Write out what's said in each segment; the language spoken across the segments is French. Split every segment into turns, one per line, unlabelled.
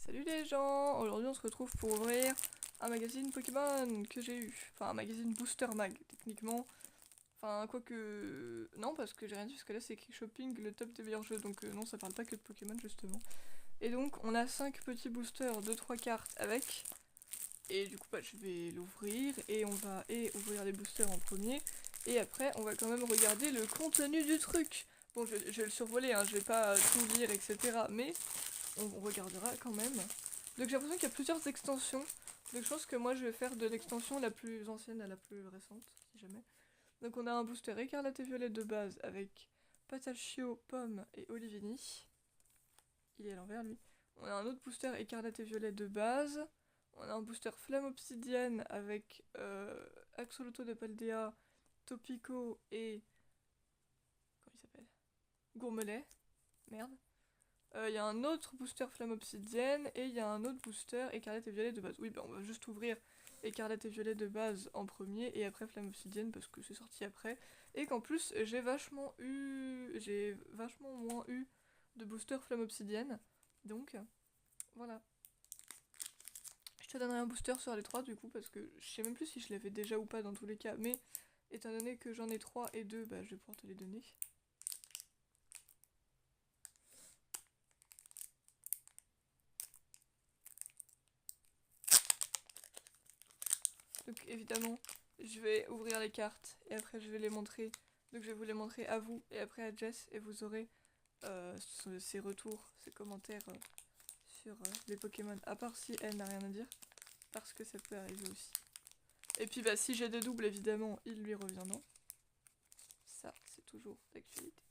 Salut les gens, aujourd'hui on se retrouve pour ouvrir un magazine Pokémon que j'ai eu. Enfin un magazine Booster Mag techniquement. Enfin quoique... Non parce que j'ai rien dit parce que là c'est écrit Shopping, le top des meilleurs jeux. Donc non ça parle pas que de Pokémon justement. Et donc on a 5 petits boosters de 3 cartes avec. Et du coup bah, je vais l'ouvrir et on va ouvrir les boosters en premier. Et après on va quand même regarder le contenu du truc. Bon je vais le survoler, hein, je vais pas tout lire etc. Mais on regardera quand même. Donc j'ai l'impression qu'il y a plusieurs extensions. Donc je pense que moi je vais faire de l'extension la plus ancienne à la plus récente, si jamais. Donc on a un booster écarlate et violet de base avec Patachio, Pomme et Olivini. Il est à l'envers lui. On a un autre booster écarlate et violet de base. On a un booster flamme obsidienne avec Axolotl de Paldea, Topico et... Comment il s'appelle? Gourmelet. Merde. Il y a un autre booster flamme obsidienne et il y a un autre booster écarlate et violet de base. Oui, bah on va juste ouvrir écarlate et violet de base en premier et après flamme obsidienne parce que c'est sorti après. Et qu'en plus j'ai vachement moins eu de booster flamme obsidienne. Donc voilà. Je te donnerai un booster sur les 3 du coup parce que je sais même plus si je l'avais déjà ou pas dans tous les cas. Mais étant donné que j'en ai 3 et 2, bah je vais pouvoir te les donner. Donc évidemment, je vais ouvrir les cartes et après je vais les montrer. Donc je vais vous les montrer à vous et après à Jess et vous aurez ses retours, ses commentaires sur les Pokémon. À part si elle n'a rien à dire, parce que ça peut arriver aussi. Et puis bah si j'ai des doubles évidemment, ils lui reviendront. Ça c'est toujours d'actualité.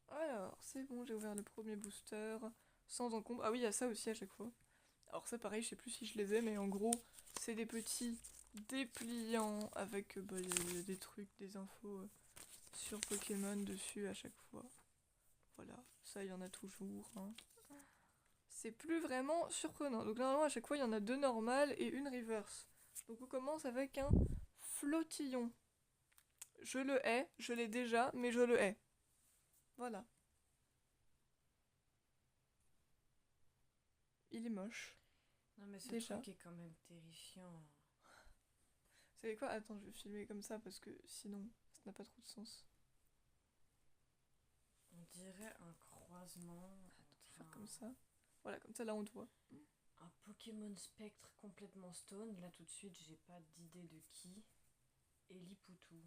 Alors c'est bon, j'ai ouvert le premier booster sans encombre. Ah oui, il y a ça aussi à chaque fois. Alors ça pareil, je sais plus si je les ai, mais en gros, c'est des petits dépliants avec bah, des trucs, des infos sur Pokémon dessus à chaque fois. Voilà, ça il y en a toujours. Hein. C'est plus vraiment surprenant. Donc normalement à chaque fois il y en a 2 normales et une reverse. Donc on commence avec un flottillon. Je le hais, je l'ai déjà, mais je le hais. Voilà. Il est moche.
Non mais ce
Déjà.
truc est quand même terrifiant.
Vous savez quoi? Attends, je vais filmer comme ça parce que sinon ça n'a pas trop de sens.
On dirait un croisement
Faire
entre
comme ça. Voilà, comme ça là on te voit.
un Pokémon Spectre complètement stone. Là tout de suite j'ai pas d'idée de qui. Et Lipoutou.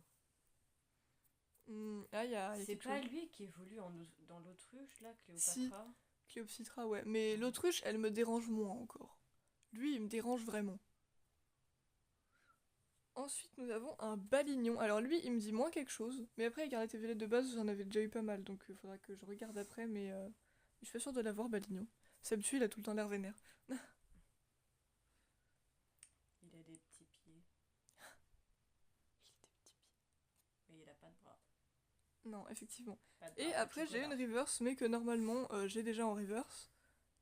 Ah, y a
C'est
quelque
pas
chose.
lui qui évolue dans l'autruche là,
Si,
Cléopatra?
Cléopsitra, ouais. Mais l'autruche, elle me dérange moins encore. Lui, il me dérange vraiment. Ensuite, nous avons un balignon. Alors lui, il me dit moins quelque chose. Mais après, Écarlate et Violette de base, j'en avais déjà eu pas mal. Donc il faudra que je regarde après. Mais je suis pas sûre de l'avoir, balignon. Ça me tue, il a tout le temps l'air vénère.
Il a des petits pieds. Mais il a pas de bras.
Non, effectivement.
Pas de
Et
barre de
après, j'ai une
chocolat.
reverse, mais que normalement, j'ai déjà en reverse.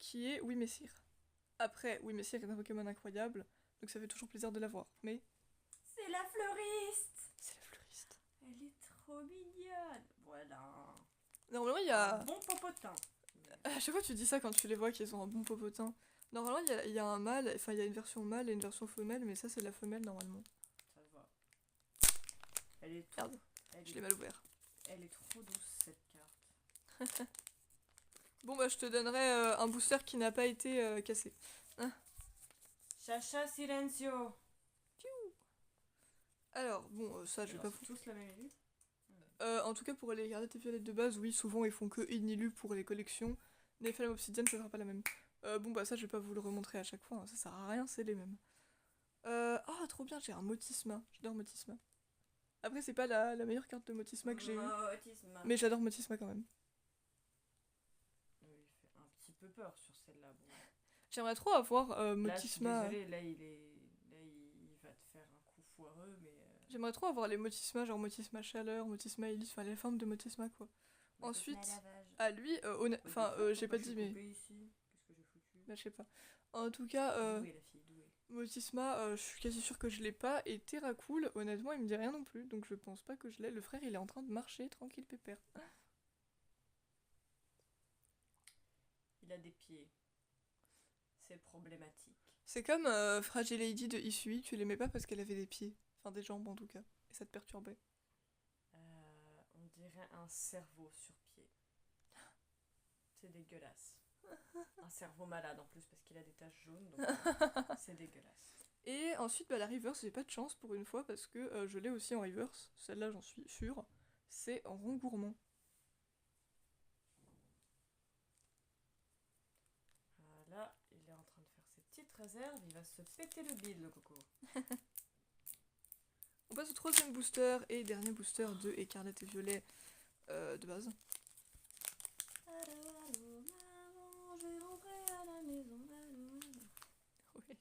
Qui est Oui Messire. Après, Oui Messire est un Pokémon incroyable. Donc ça fait toujours plaisir de l'avoir. Mais
C'est la fleuriste.
c'est la fleuriste.
Elle est trop mignonne. Voilà.
Normalement, il y
Un
a...
bon popotin.
À chaque fois, tu dis ça quand tu les vois qu'ils ont un bon popotin. Normalement, il y a un mâle, enfin, il y a une version mâle et une version femelle, mais ça, c'est la femelle normalement.
Ça va. Elle est trop.
Merde, je l'ai mal ouvert.
Elle est trop douce cette carte.
Bon, bah, je te donnerai un booster qui n'a pas été cassé. Hein.
Chacha Silencio.
Alors, bon, ça, je vais
Alors,
pas
c'est
foutre.
tous la même élue.
En tout cas, pour les gardettes et violettes de base, oui, souvent, ils font que Inilu pour les collections. Les flammes obsidiennes, ça sera pas la même. Bon, bah, ça, je vais pas vous le remontrer à chaque fois, hein, ça sert à rien, c'est les mêmes. Oh, trop bien, j'ai un Motisma. J'adore Motisma. Après, c'est pas la meilleure carte de Motisma que j'ai eue,
Motisma.
mais j'adore Motisma quand même.
Il fait un petit peu peur sur celle-là. Bon.
J'aimerais trop avoir
Là, je suis
Motisma.
désolée. Là, il va te faire un coup foireux, mais.
J'aimerais trop avoir les Motisma, genre Motisma Chaleur, Motisma Hélice, enfin les formes de Motisma quoi. Ensuite, à lui, enfin, j'ai pas dit mais.
Ici. Qu'est-ce que j'ai foutu?
Bah, je sais pas. En tout cas,
Douée, la fille, douée.
Motisma, je suis quasi sûre que je l'ai pas. Et Terracool, honnêtement, il me dit rien non plus. Donc je pense pas que je l'ai. Le frère, il est en train de marcher, tranquille, pépère.
Il a des pieds. C'est problématique.
C'est comme Fragile Lady de Isui, tu l'aimais pas parce qu'elle avait des pieds. Enfin, des jambes en tout cas. Et ça te perturbait.
On dirait un cerveau sur pied. C'est dégueulasse. Un cerveau malade en plus parce qu'il a des taches jaunes, donc c'est dégueulasse.
Et ensuite, bah, la reverse, j'ai pas de chance pour une fois parce que je l'ai aussi en reverse. Celle-là, j'en suis sûre. C'est en rond gourmand.
Là, il est en train de faire ses petites réserves. Il va se péter le bide, le coco.
On passe au troisième booster et dernier booster de Écarlate et Violet de base.
Allô, allô, maman, je vais rentrer à la maison.
Ouais.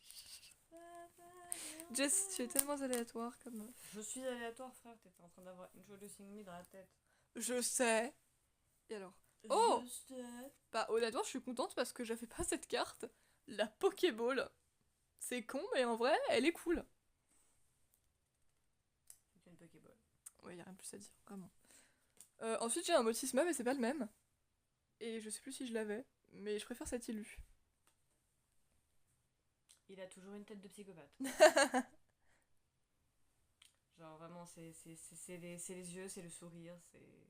Jess, tu es tellement aléatoire comme meuf.
Je suis aléatoire, frère. T'étais en train d'avoir Introducing Me dans la tête.
Je sais. Et alors? Oh!
Je sais.
Bah honnêtement, je suis contente parce que j'avais pas cette carte. La Pokéball. C'est con, mais en vrai, elle est cool.
C'est une Pokéball.
Ouais, y a rien de plus à dire, vraiment. Ensuite, j'ai un Motisma, mais c'est pas le même. Et je sais plus si je l'avais, mais je préfère cet illu.
Il a toujours une tête de psychopathe. Genre vraiment, c'est les yeux, c'est le sourire, c'est...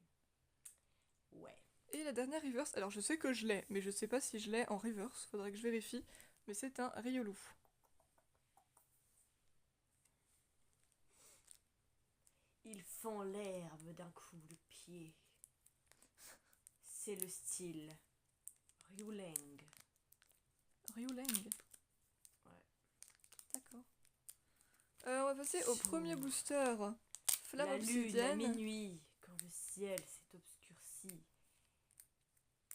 Ouais.
Et la dernière reverse, alors je sais que je l'ai, mais je sais pas si je l'ai en reverse, faudrait que je vérifie. Mais c'est un Riolu.
Ils font l'herbe d'un coup de pied. C'est le style Ryuleng.
Ryuleng.
Ouais.
D'accord. On va passer au premier booster. Flamme
La lune à
obsidienne.
minuit, quand le ciel s'est obscurci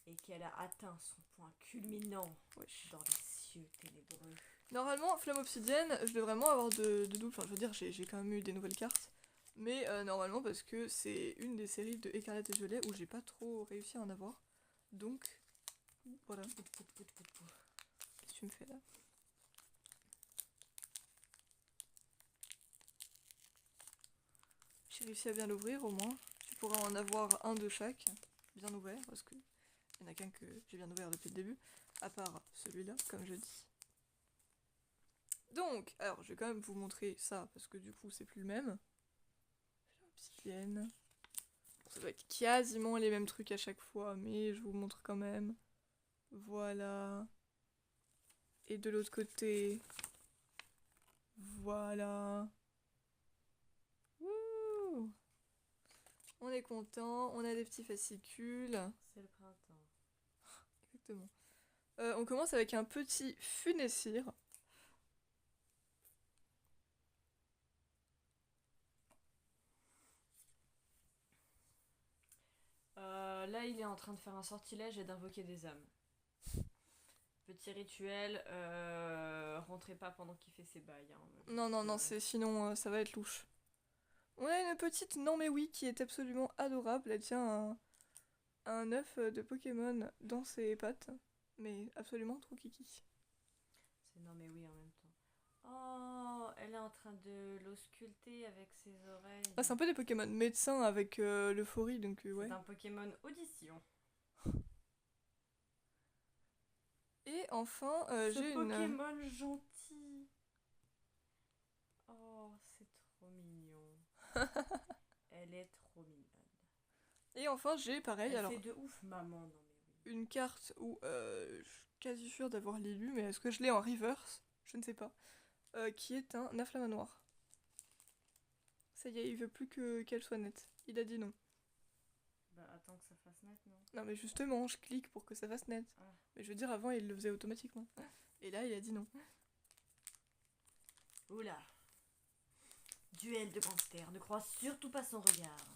et qu'elle a atteint son point culminant
Wesh.
dans les cieux ténébreux.
Normalement, Flamme obsidienne, je devrais vraiment avoir de double. Enfin, je veux dire, j'ai quand même eu des nouvelles cartes. Mais normalement, parce que c'est une des séries de Écarlate et Violet où j'ai pas trop réussi à en avoir. Donc, voilà. Qu'est-ce que tu me fais là? J'ai réussi à bien l'ouvrir au moins. Tu pourras en avoir un de chaque, bien ouvert, parce que il n'y en a qu'un que j'ai bien ouvert depuis le début, à part celui-là, comme je dis. Donc, alors je vais quand même vous montrer ça, parce que du coup c'est plus le même. Obsidienne. Ça doit être quasiment les mêmes trucs à chaque fois, mais je vous montre quand même. Voilà. Et de l'autre côté. Voilà. Wouh! On est content, on a des petits fascicules.
C'est le printemps.
Exactement. On commence avec un petit Funessir.
Là, il est en train de faire un sortilège et d'invoquer des âmes. Petit rituel, rentrez pas pendant qu'il fait ses bails. Hein,
Non, non, non, c'est sinon ça va être louche. On a une petite non mais oui qui est absolument adorable. Elle tient un œuf de Pokémon dans ses pattes. Mais absolument trop kiki.
C'est non mais oui en même temps. Oh, elle est en train de l'ausculter avec ses oreilles.
Ah, c'est un peu des Pokémon médecins avec l'euphorie, donc ouais.
C'est un Pokémon audition.
Et enfin, j'ai une...
Pokémon gentil. Oh, c'est trop mignon. Elle est trop mignonne.
Et enfin, j'ai pareil,
Elle
alors...
fait de ouf, maman, non mais oui.
Une carte où je suis quasi sûre d'avoir l'élu, mais est-ce que je l'ai en reverse? Je ne sais pas. Qui est un Afflamanoir. Ça y est, il veut plus qu'elle soit nette. Il a dit non.
Bah attends que ça fasse net, non?
Non mais justement, je clique pour que ça fasse net.
Ah.
Mais je veux dire, avant, il le faisait automatiquement. Et là, il a dit non.
Oula. Duel de gangsters, ne crois surtout pas son regard.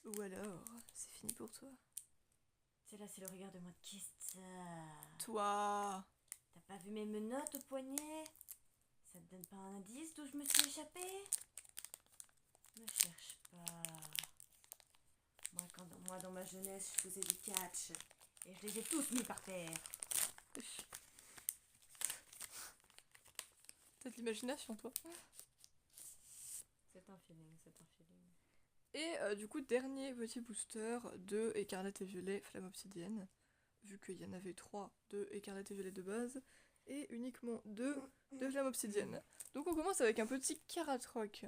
Ou alors, c'est fini pour toi.
C'est le regard de moi de qui ça?
Toi.
T'as pas vu mes menottes au poignet? Ça te donne pas un indice d'où je me suis échappée? Ne cherche pas. Moi, dans ma jeunesse, je faisais du catch. Et je les ai tous mis par terre.
T'as de l'imagination, toi.
C'est un feeling, c'est un feeling.
Et du coup, dernier petit booster de Écarlate et Violet, Flamme Obsidienne. vu qu'il y en avait 3 de écarlate et violet de base, et uniquement 2 de flamme obsidienne. Donc on commence avec un petit Karatroc,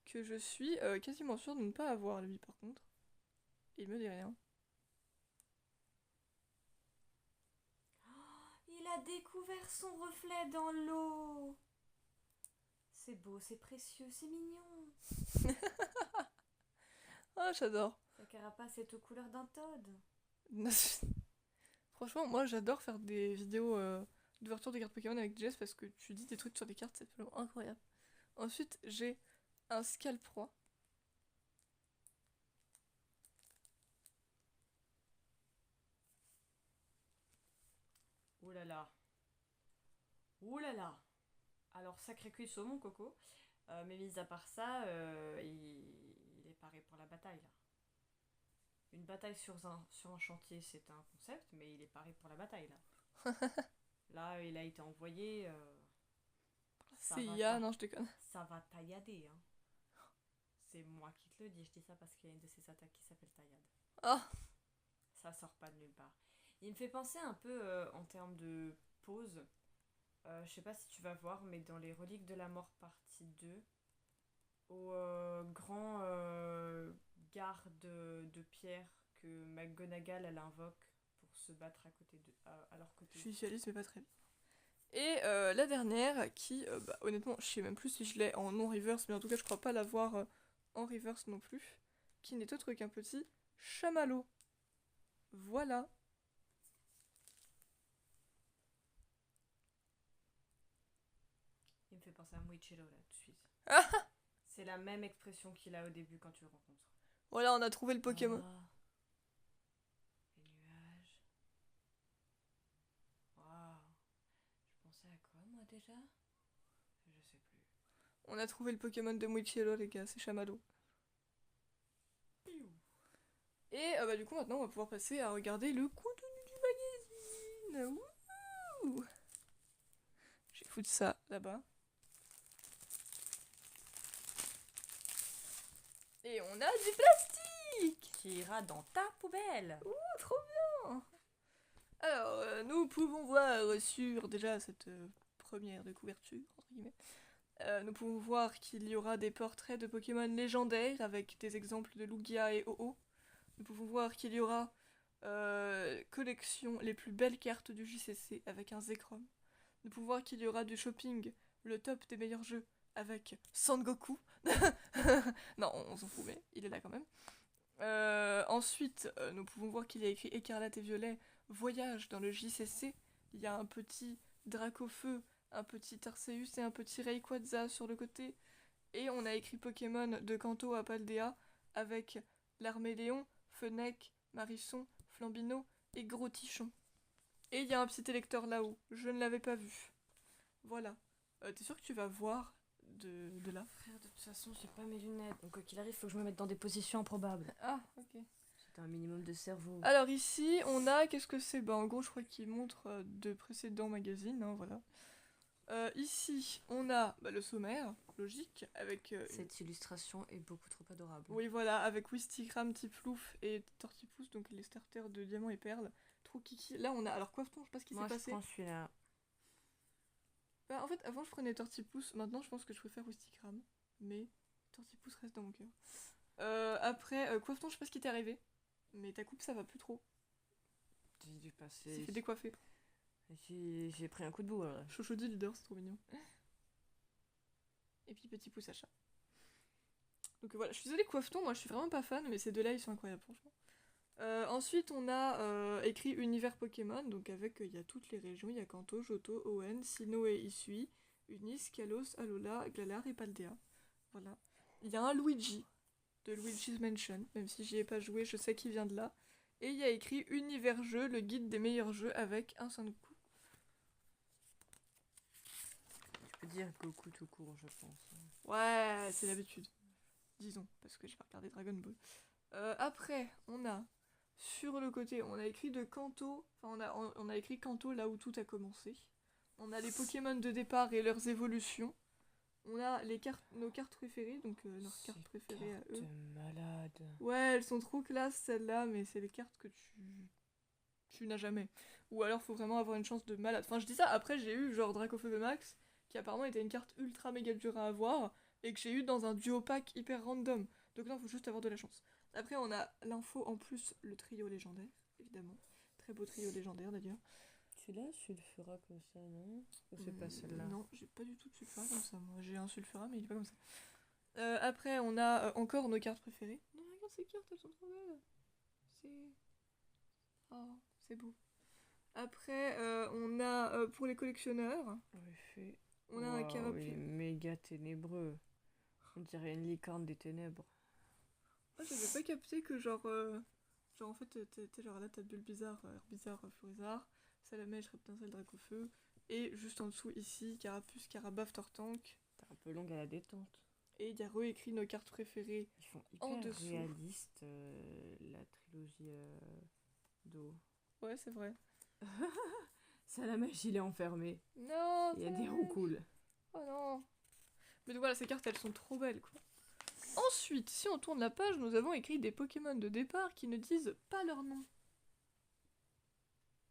que je suis quasiment sûre de ne pas avoir lui par contre. Il me dit rien.
Il a découvert son reflet dans l'eau. C'est beau, c'est précieux, c'est mignon.
Ah, j'adore.
Sa carapace est aux couleurs d'un toad.
Franchement, moi j'adore faire des vidéos d'ouverture de cartes Pokémon avec Jess parce que tu dis des trucs sur des cartes, c'est vraiment incroyable. Ensuite, j'ai un Scalproie.
Ouh là là. Ouh là là. Alors, sacré cuisseau, mon coco. Mais mis à part ça, il est paré pour la bataille, là. Une bataille sur un chantier, c'est un concept, mais il est paré pour la bataille, là. Là, il a été envoyé.
C'est IA, non, je déconne.
Ça va taillader, hein. C'est moi qui te le dis, je dis ça parce qu'il y a une de ses attaques qui s'appelle taillade.
Ah,
Ça sort pas de nulle part. Il me fait penser un peu en termes de pose. Je sais pas si tu vas voir, mais dans les Reliques de la Mort partie 2, au grand garde de pierre que McGonagall elle invoque pour se battre à leur côté.
je visualise mais pas très bien. Et la dernière qui, bah, honnêtement, je sais même plus si je l'ai en non-reverse, mais en tout cas je crois pas l'avoir en reverse non plus, qui n'est autre qu'un petit chamallow. Voilà.
Il me fait penser à Muichiro là tout de suite.
Ah,
C'est la même expression qu'il a au début quand tu le rencontres.
voilà, on a trouvé le Pokémon.
Ah, les nuages. Waouh. Je pensais à quoi moi déjà? Je sais plus.
On a trouvé le Pokémon de Muichiro, les gars, c'est chamallow.
Piou.
Et bah, du coup, maintenant, on va pouvoir passer à regarder le contenu du magazine. Wouhou. Je vais foutre ça là-bas. Et on a du plastique.
Qui ira dans ta poubelle.
Ouh, trop bien. Alors, nous pouvons voir sur déjà cette première de couverture, entre guillemets, nous pouvons voir qu'il y aura des portraits de Pokémon légendaires avec des exemples de Lugia et Ho-Oh. Nous pouvons voir qu'il y aura collection les plus belles cartes du JCC avec un Zekrom. Nous pouvons voir qu'il y aura du shopping, le top des meilleurs jeux avec Sangoku. Non, on s'en fout, mais il est là quand même. Ensuite, nous pouvons voir qu'il y a écrit Écarlate et Violet, voyage dans le JCC. Il y a un petit Dracofeu, un petit Arceus et un petit Rayquaza sur le côté. Et on a écrit Pokémon de Kanto à Paldea avec l'Arméléon, Fennec, Marisson, Flambino et Gros Tichon. Et il y a un petit électeur là-haut, je ne l'avais pas vu. Voilà. T'es sûr que tu vas voir de là?
Frère, de toute façon, j'ai pas mes lunettes. Donc, quoi qu'il arrive, faut que je me mette dans des positions improbables.
Ah, ok.
C'est un minimum de cerveau.
Alors ici, on a, qu'est-ce que c'est? Bah en gros, je crois qu'il montre de précédents magazines, hein, voilà. Ici, on a bah, le sommaire, logique, avec...
Cette illustration est beaucoup trop adorable.
Oui, voilà, avec Wistikram, Tiplouf et Tortipousse, donc les starters de Diamant et Perle. Trop kiki. Là, on a... Alors, Coiffeton, je sais pas ce qui s'est
Moi, je
passé.
prends celui-là.
Bah, en fait, avant, je prenais Tortipousse. Maintenant, je pense que je préfère Wistikram. Mais Tortipousse reste dans mon cœur. Après, Coiffeton, je sais pas ce qui t'est arrivé. Mais ta coupe, ça va plus trop.
J'ai dû
Il
passer.
s'est fait décoiffer.
J'ai pris un coup de boue. Là.
Chochodi leader, c'est trop mignon. Et puis petit pouce à chat. Donc voilà, je suis désolée, Coiffeton, moi je suis vraiment pas fan, mais ces deux-là ils sont incroyables, franchement. Ensuite, on a écrit Univers Pokémon, donc avec il y a toutes les régions, il y a Kanto, Johto, Hoenn, Sinnoh et Hisui, Unis, Kalos, Alola, Galar et Paldea. Voilà. Il y a un Luigi de Luigi's Mansion, même si j'y ai pas joué, je sais qu'il vient de là. Et il y a écrit Univers Jeux, le guide des meilleurs jeux avec un Sangoku.
Tu peux dire Goku tout court, je pense.
Ouais, c'est l'habitude. Disons, parce que j'ai pas regardé Dragon Ball. Après, on a, sur le côté, on a écrit de Kanto, enfin on a écrit Kanto là où tout a commencé. On a les Pokémon de départ et leurs évolutions. On a nos cartes préférées, donc leurs cartes préférées à eux.
malade.
Ouais, elles sont trop classe celles-là, mais c'est les cartes que tu tu n'as jamais. Ou alors faut vraiment avoir une chance de malade. Enfin je dis ça, après j'ai eu genre Dracofeu Max, qui apparemment était une carte ultra méga dure à avoir, et que j'ai eu dans un duo pack hyper random. Donc là faut juste avoir de la chance. Après on a l'info en plus, le trio légendaire, évidemment. Très beau trio légendaire d'ailleurs.
Tu l'as, Sulfura, comme ça, non? Ou c'est pas celle-là?
Non, j'ai pas du tout de Sulfura comme ça. Moi j'ai un Sulfura mais il est pas comme ça. Après on a encore nos cartes préférées. Non regarde ces cartes, elles sont trop belles. C'est... Oh, c'est beau. Après, on a pour les collectionneurs,
En effet.
on a un
Il est
carapuce.
méga ténébreux. On dirait une licorne des ténèbres.
Oh, j'avais pas capté que genre en fait t'es genre là t'as Bulbizarre, Herbizarre, Florizarre, Salamèche, Reptincelle, Dracofeu, et juste en dessous ici, Carapuce, Carabaf, Tortank,
T'es un peu longue à la détente.
et il y a réécrit nos cartes préférées
Ils font
en
hyper
dessous.
réaliste la trilogie d'eau.
Ouais, c'est vrai.
Salamèche, il est enfermé.
Non,
Il y a des
Salamèche.
roues cool.
Oh non. Mais donc voilà, ces cartes elles sont trop belles quoi. Ensuite, si on tourne la page, nous avons écrit des Pokémon de départ qui ne disent pas leur nom.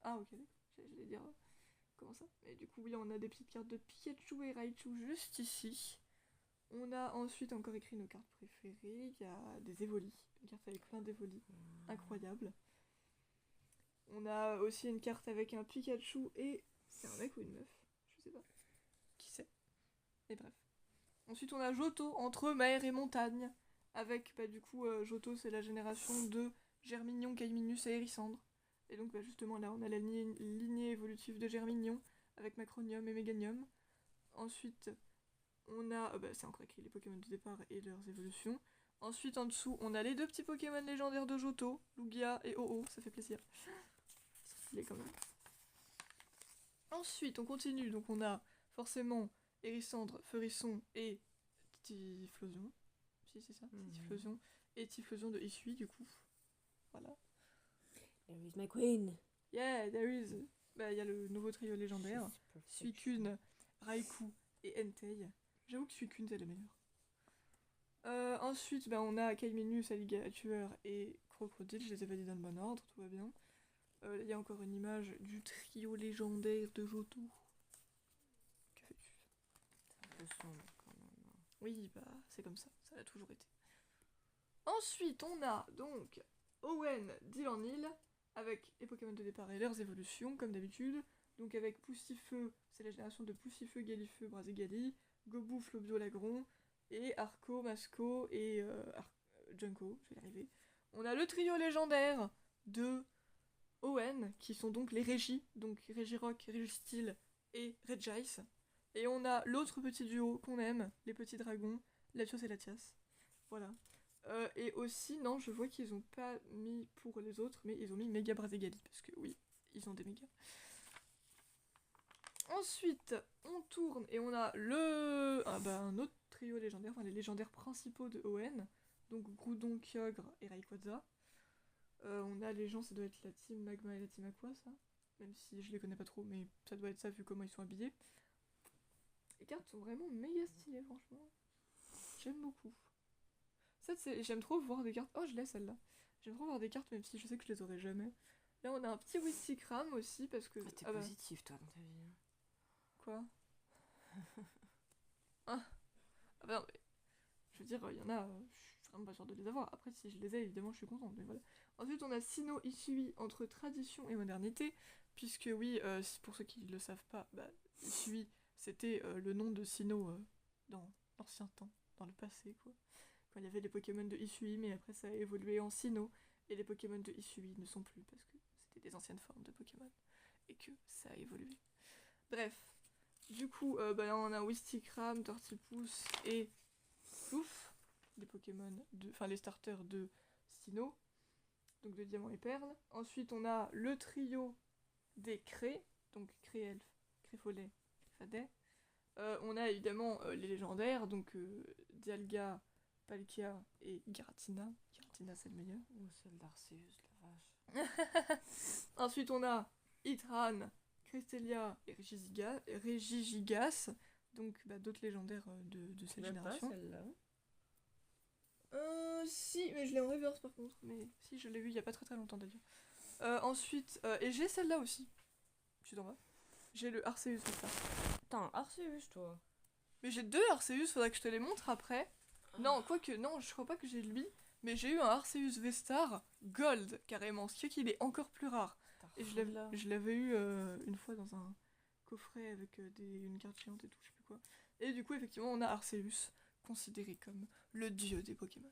Ah ok, j'allais dire comment ça. Mais du coup oui, on a des petites cartes de Pikachu et Raichu juste ici. On a ensuite encore écrit nos cartes préférées. Il y a des Evoli, une carte avec plein d'Evoli, incroyable. On a aussi une carte avec un Pikachu et... C'est un mec ou une meuf? Je sais pas. Qui sait? Mais bref. Ensuite on a Johto, entre mer et montagne. Avec, bah du coup, Johto c'est la génération de Germignon, Caiminus et Hérissandre. Et donc bah, justement là on a la lignée évolutive de Germignon avec Macronium et Méganium. Ensuite on a, bah, c'est encore écrit les Pokémon de départ et leurs évolutions. Ensuite en dessous on a les deux petits Pokémon légendaires de Johto, Lugia et Oh-Oh, ça fait plaisir. Ils sont stylés quand même. Ensuite on continue, donc on a forcément Hérissandre, Feurisson et Typhlosion. Si c'est ça, Typhlosion. Et Typhlosion de Isui du coup. Voilà.
There is my queen.
Yeah, there is. Bah, il y a le nouveau trio légendaire. Suicune, Raikou et Entei. J'avoue que Suicune c'est la meilleure. Ensuite, bah, on a Caiminus, Alligator et Crocodile. Je les ai pas dit dans le bon ordre, tout va bien. Il y a encore une image du trio légendaire de Johto. Que fais-tu?
C'est un peu sombre quand même.
Oui, bah c'est comme ça l'a toujours été. Ensuite, on a donc Owen d'Île-en-Île, avec les Pokémon de départ et leurs évolutions, comme d'habitude. Donc avec Poussifeu, c'est la génération de Poussifeu, Galifeu, Brazigali, Gobu, Flobio, Lagron, et Arco, Masco et Junko, je vais y arriver. On a le trio légendaire de Owen, qui sont donc les Régis, donc Régirock, Régistyle et Regice. Et on a l'autre petit duo qu'on aime, les petits dragons, Latios et Latias. Voilà. Et aussi, non, je vois qu'ils ont pas mis pour les autres, mais ils ont mis Méga Brazigali, parce que oui, ils ont des mégas. Ensuite, on tourne et on a un autre trio légendaire, enfin les légendaires principaux de ON, donc Groudon, Kyogre et Rayquaza. On a les gens, ça doit être la team Magma et la team Aqua, ça. Même si je les connais pas trop, mais ça doit être ça vu comment ils sont habillés. Les cartes sont vraiment méga stylées, franchement. J'aime beaucoup. J'aime trop voir des cartes. Oh, je l'ai celle-là. J'aime trop voir des cartes, même si je sais que je les aurai jamais. Là, on a un petit Wistikram aussi, parce que.
T'es positif, toi, dans ta vie. Hein.
Quoi? Ah bah non, mais. Je veux dire, il y en a, je suis vraiment pas sûre de les avoir. Après, si je les ai, évidemment, je suis contente, mais voilà. Ensuite, on a Sinnoh Isui entre tradition et modernité, puisque oui, pour ceux qui ne le savent pas, bah, Isui, c'était le nom de Sinnoh dans l'ancien temps, dans le passé, quoi. Quand il y avait les Pokémon de Isui, mais après ça a évolué en Sinnoh, et les Pokémon de Isui ne sont plus, parce que c'était des anciennes formes de Pokémon, et que ça a évolué. Bref, du coup, là on a Wistikram, Tortipousse et Plouf, les Pokémon, enfin les starters de Sinnoh, donc de Diamant et Perle. Ensuite, on a le trio des Cré, donc Créelf, Créfolet, Créfadet. On a évidemment les légendaires, donc Dialga, Palkia et Giratina. Giratina, c'est le meilleur.
Ou celle d'Arceus, la vache.
Ensuite, on a Itran, Cresselia et Regigigas, donc d'autres légendaires de cette génération.
Pas celle-là.
Si, mais je l'ai en reverse par contre. Mais si, je l'ai vu il y a pas très très longtemps d'ailleurs. Ensuite, et j'ai celle-là aussi. Tu t'en vas. J'ai le Arceus Vestar.
Putain, Arceus, toi.
Mais j'ai deux Arceus, faudrait que je te les montre après. Non, quoique, non, je crois pas que j'ai lui. Mais j'ai eu un Arceus Vestar Gold, carrément. Ce qui fait qu'il est encore plus rare. Et je l'avais eu une fois dans un coffret avec une carte géante et tout, je sais plus quoi. Et du coup, effectivement, on a Arceus, considéré comme le dieu des Pokémon.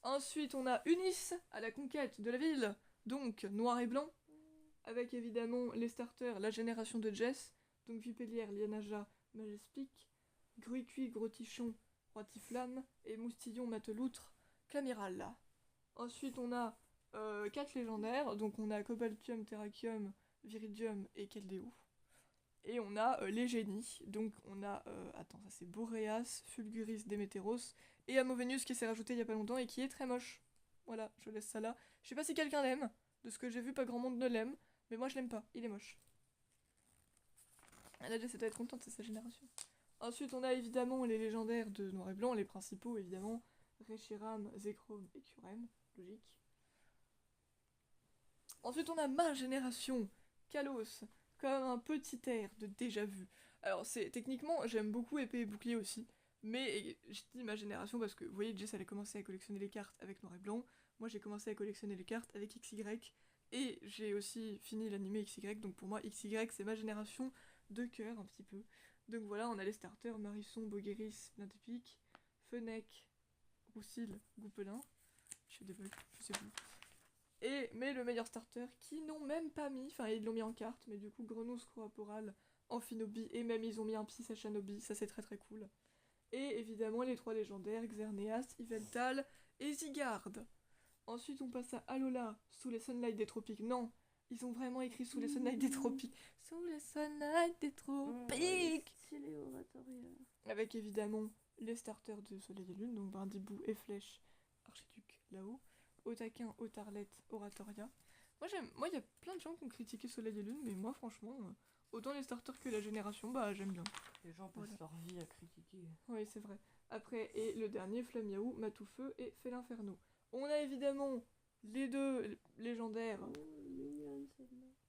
Ensuite, on a Unis à la conquête de la ville, donc noir et blanc, avec évidemment les starters, la génération de Jess, donc Vipellière, Lianaja, Majespic, Gruicui, Grotichon, Roitiflamme, et Moustillon, Mateloutre, Clamiral. Ensuite, on a 4 légendaires, donc on a Cobaltium, Terrakium, Viridium et Keldeo. Et on a les génies, donc on a, attends, ça c'est Boreas, Fulguris, Démétéros, et Amovenius qui s'est rajouté il y a pas longtemps et qui est très moche. Voilà, je laisse ça là. Je sais pas si quelqu'un l'aime, de ce que j'ai vu, pas grand monde ne l'aime, mais moi je l'aime pas, il est moche. Elle a déjà doit être contente, c'est sa génération. Ensuite, on a évidemment les légendaires de Noir et Blanc, les principaux évidemment, Reshiram, Zekrom et Kurem, logique. Ensuite, on a ma génération, Kalos, comme un petit air de déjà-vu. Alors, c'est techniquement, j'aime beaucoup épée et bouclier aussi, mais je dis ma génération parce que, vous voyez, Jess, elle a commencé à collectionner les cartes avec Noir et Blanc, moi j'ai commencé à collectionner les cartes avec XY, et j'ai aussi fini l'anime XY, donc pour moi, XY, c'est ma génération de cœur, un petit peu. Donc voilà, on a les starters, Marisson, Bogueris, Lintépic, Fenech, Roussil, Goupelin, je fais des bugs, je sais plus. Mais le meilleur starter, qui n'ont même pas mis, enfin ils l'ont mis en carte, mais du coup Grenouille, Scroaporal, Amphinobi, et même ils ont mis un Psy Sachanobi, ça c'est très très cool. Et évidemment les 3 légendaires, Xerneas, Yveltal et Zygarde. Ensuite on passe à Alola, sous les Sunlight des Tropiques. Non, ils ont vraiment écrit sous les Sunlight des Tropiques. Sous les Sunlight des Tropiques.
Stylé Oratoria.
Avec évidemment les starters de Soleil et Lune, donc Brindibou et Flèche, Archiduc là-haut. Otaquin, Otarlet, Oratoria. Moi, il y a plein de gens qui ont critiqué Soleil et Lune, mais moi, franchement, autant les starters que la génération, bah j'aime bien.
Les gens passent leur vie à critiquer.
Oui, c'est vrai. Après, et le dernier, Flamiaou, Matoufeu et Félinferno. On a évidemment les deux légendaires,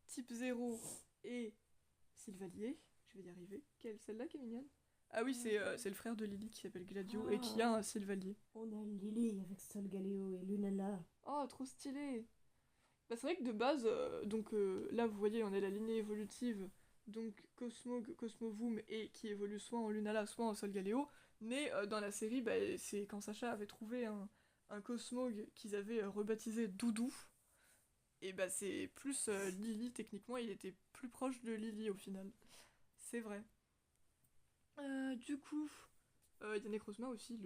Type 0 et Sylvalier. Je vais y arriver. Celle-là qui est mignonne? Ah oui, c'est le frère de Lily qui s'appelle Gladio et qui a un Sylvalier.
On a Lily avec Solgaleo et Lunala.
Oh, trop stylé! Bah, c'est vrai que de base, là vous voyez, on a la lignée évolutive, donc Cosmog, Cosmovoom, et qui évolue soit en Lunala, soit en Solgaleo. Mais dans la série, bah, c'est quand Sacha avait trouvé un Cosmog qu'ils avaient rebaptisé Doudou. Et bah, c'est plus Lily, techniquement, il était plus proche de Lily au final. C'est vrai. Du coup, il y a Necrozma aussi,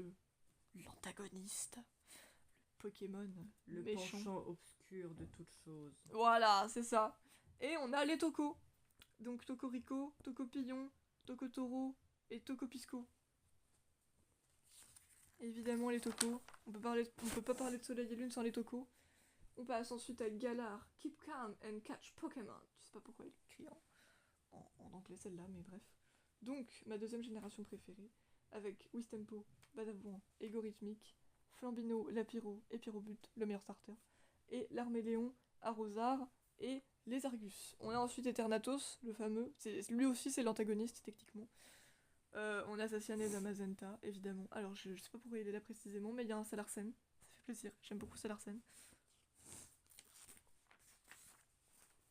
l'antagoniste, le Pokémon,
Le
méchant.
penchant obscur de toute chose.
Voilà, c'est ça. Et on a les Toko. Donc Tokorico, Tokopillon, Tokotoro et Tokopisco. Évidemment les Toko. On peut pas parler de Soleil et Lune sans les Toko. On passe ensuite à Galar, Keep Calm and Catch Pokémon. Je sais pas pourquoi il écrit en anglais celle-là, mais bref. Donc, ma deuxième génération préférée, avec Wistempo, Badabouin, Égorithmique, Flambino, Lapiro et Pyrobut, le meilleur starter, et l'Arméléon, Arrosard et les Argus. On a ensuite Eternatos, le fameux, lui aussi c'est l'antagoniste techniquement. On a Sassianès Amazenta, évidemment. Alors je sais pas pourquoi il est là précisément, mais il y a un Salarsen, ça fait plaisir, j'aime beaucoup Salarsen.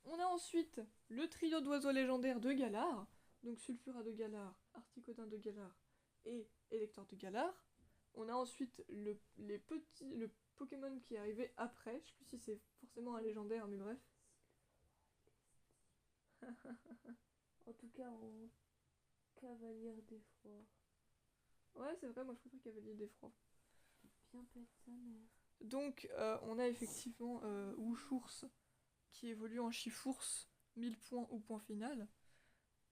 On a ensuite le trio d'oiseaux légendaires de Galar, donc Sulfura de Galar, Articodin de Galar et Élector de Galar. On a ensuite le Pokémon qui est arrivé après, je sais plus si c'est forcément un légendaire, mais bref.
En tout cas, en Cavalier d'Effroi.
Ouais, c'est vrai, moi je préfère Cavalier d'Effroi.
Bien pète sa mère.
Donc, on a effectivement Wushours qui évolue en Chifours, 1000 points au point final.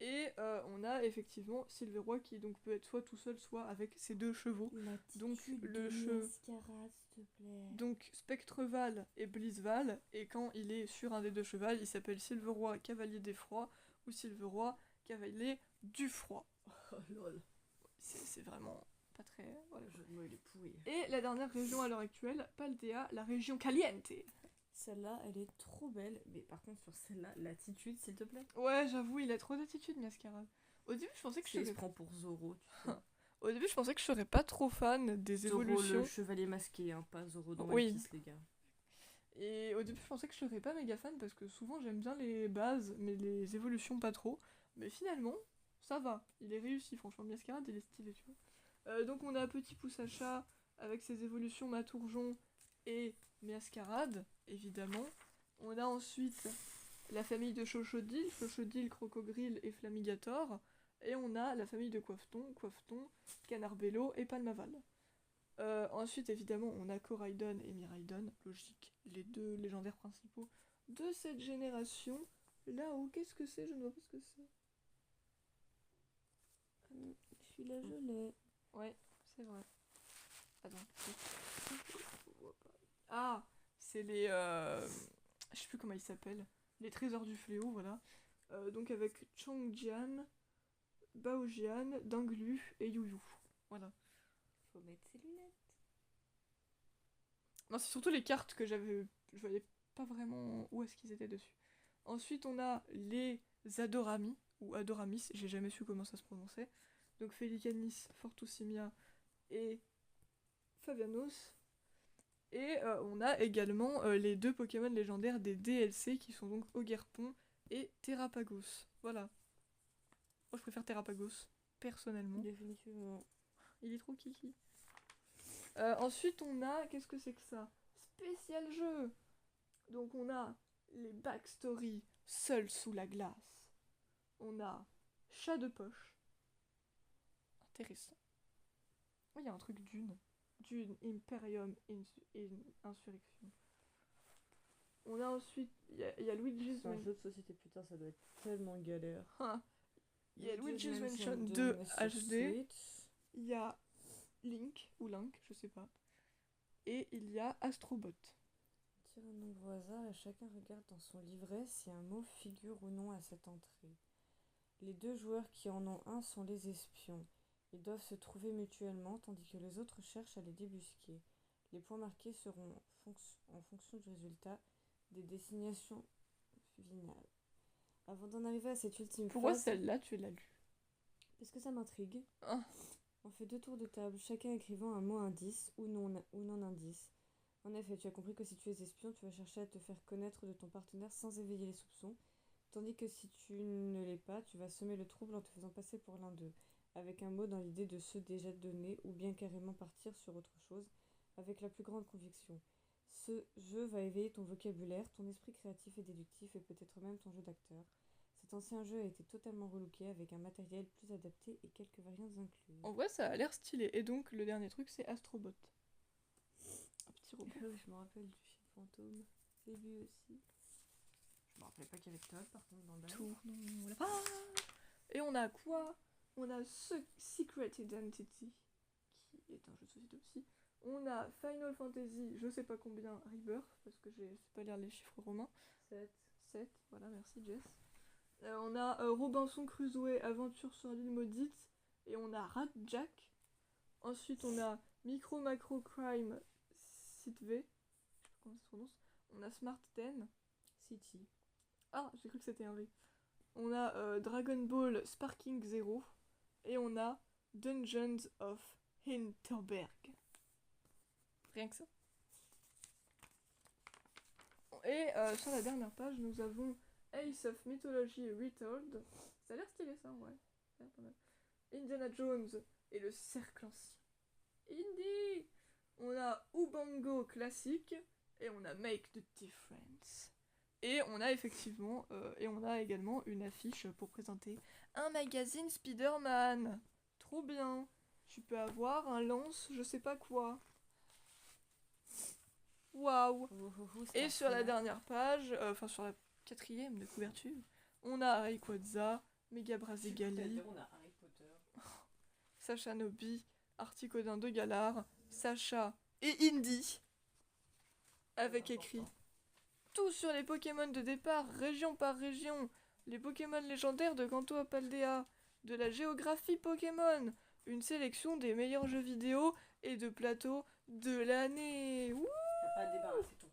Et on a effectivement Silveroy qui donc peut être soit tout seul, soit avec ses 2 chevaux. Donc le
Mascara, s'il te plaît.
Donc Spectreval et Blizzval, et quand il est sur un des 2 chevals, il s'appelle Silveroy Cavalier d'Effroi ou Silveroy Cavalier du Froid.
Oh lol.
C'est vraiment pas très... Voilà.
Le jeu de mots il est pourri.
Et la dernière région à l'heure actuelle, Paldea, la région Caliente.
Celle-là, elle est trop belle. Mais par contre, sur celle-là, l'attitude, s'il te plaît.
Ouais, j'avoue, il a trop d'attitude, Mascarade. Au début, je pensais que je
Il se
serais...
prend pour Zoro, tu sais.
Au début, je pensais que je serais pas trop fan des
Zoro,
évolutions.
le chevalier masqué, hein, pas Zoro dans One
Oui.
Piece, les gars.
Et au début, je pensais que je serais pas méga fan parce que souvent j'aime bien les bases, mais les évolutions pas trop. Mais finalement, ça va. Il est réussi, franchement. Mascarade, il est stylé, tu vois. Donc on a Petit Pouce à chat avec ses évolutions Matourjon et Mascarade, évidemment. On a ensuite la famille de Chochodil, Chochodil, Crocogrille et Flamigator. Et on a la famille de Coiffeton, Canarbello et Palmaval. Ensuite, évidemment, on a Koraidon et Miraidon, logique, les deux légendaires principaux de cette génération. Là-haut, qu'est-ce que c'est? Je ne vois pas ce que c'est.
Celui-là, je l'ai.
Ouais, c'est vrai. Attends. Ah, c'est les... je sais plus comment ils s'appellent. Les trésors du fléau, voilà. Donc avec Changjian, Baojian, Danglu et Yuyu. Voilà.
Faut mettre ses lunettes.
Non, c'est surtout les cartes que j'avais... Je voyais pas vraiment où est-ce qu'ils étaient dessus. Ensuite, on a les Adorami, ou Adoramis, j'ai jamais su comment ça se prononçait. Donc Felicanis, Fortusimia et Fabianos. Et on a également les deux Pokémon légendaires des DLC qui sont donc Ogerpon et Terrapagos. Voilà. Moi je préfère Terrapagos, personnellement.
Définitivement.
Il est trop kiki. Ensuite on a... Qu'est-ce que c'est que ça? Spécial jeu. Donc on a les backstories seuls sous la glace. On a Chat de poche. Intéressant. Oh, il y a un truc d'une. Dune, Imperium, Insurrection. On a ensuite... Il y a Luigi's
C'est un
Mansion.
jeu de société, putain, ça doit être tellement galère.
Il y a Luigi's Mansion 2 HD. Il y a Link, ou Link, je sais pas. Et il y a Astrobot.
Tire un nombre au hasard et chacun regarde dans son livret si un mot figure ou non à cette entrée. Les deux joueurs qui en ont un sont les espions. Ils doivent se trouver mutuellement tandis que les autres cherchent à les débusquer. Les points marqués seront en fonction du résultat des désignations finales. Avant d'en arriver à cette ultime
Pourquoi
phase...
celle-là tu l'as lue?
Parce que ça m'intrigue.
Ah.
On fait 2 tours de table, chacun écrivant un mot indice ou non indice. En effet, tu as compris que si tu es espion, tu vas chercher à te faire connaître de ton partenaire sans éveiller les soupçons, tandis que si tu ne l'es pas, tu vas semer le trouble en te faisant passer pour l'un d'eux, avec un mot dans l'idée de ceux déjà donnés, ou bien carrément partir sur autre chose, avec la plus grande conviction. Ce jeu va éveiller ton vocabulaire, ton esprit créatif et déductif, et peut-être même ton jeu d'acteur. Cet ancien jeu a été totalement relooké avec un matériel plus adapté et quelques variantes incluses.
En vrai, ça a l'air stylé. Et donc, le dernier truc, c'est Astrobot. Un petit robot.
Je me rappelle du film fantôme. Et lui aussi. Je me rappelais pas qu'il y avait Todd par contre dans le bail.
Tournons la Et on a quoi? On a Secret Identity, qui est un jeu de société aussi. On a Final Fantasy, je sais pas combien, Rebirth, parce que je sais pas lire les chiffres romains. 7, voilà, merci Jess. On a Robinson Crusoe, Aventure sur l'île maudite. Et on a Rat Jack. Ensuite, on a Micro Macro Crime Site V. Je sais pas comment ça se prononce. On a Smart 10.
City.
Ah, j'ai cru que c'était un V. On a Dragon Ball Sparking Zero. Et on a Dungeons of Hinterberg. Rien que ça. Et sur la dernière page, nous avons Ace of Mythology Retold. Ça a l'air stylé ça, ouais. Ça a l'air pas mal. Indiana Jones et le cercle ancien. Indy! On a Ubango classique et on a Make the Difference. Et on a effectivement, on a également une affiche pour présenter un magazine Spider-Man. Trop bien. Tu peux avoir un lance, je sais pas quoi. Waouh. Et sur la dernière page, enfin sur la 4e de couverture, on a Rayquaza, Megabrazigali,
On a Harry Potter,
Sacha Nobi, Articodin de Galar, Sacha et Indy. Avec écrit tout sur les Pokémon de départ, région par région, les Pokémon légendaires de Kanto à Paldea, de la géographie Pokémon, une sélection des meilleurs jeux vidéo et de plateaux de l'année. Wouh!
T'as pas débarrassé ton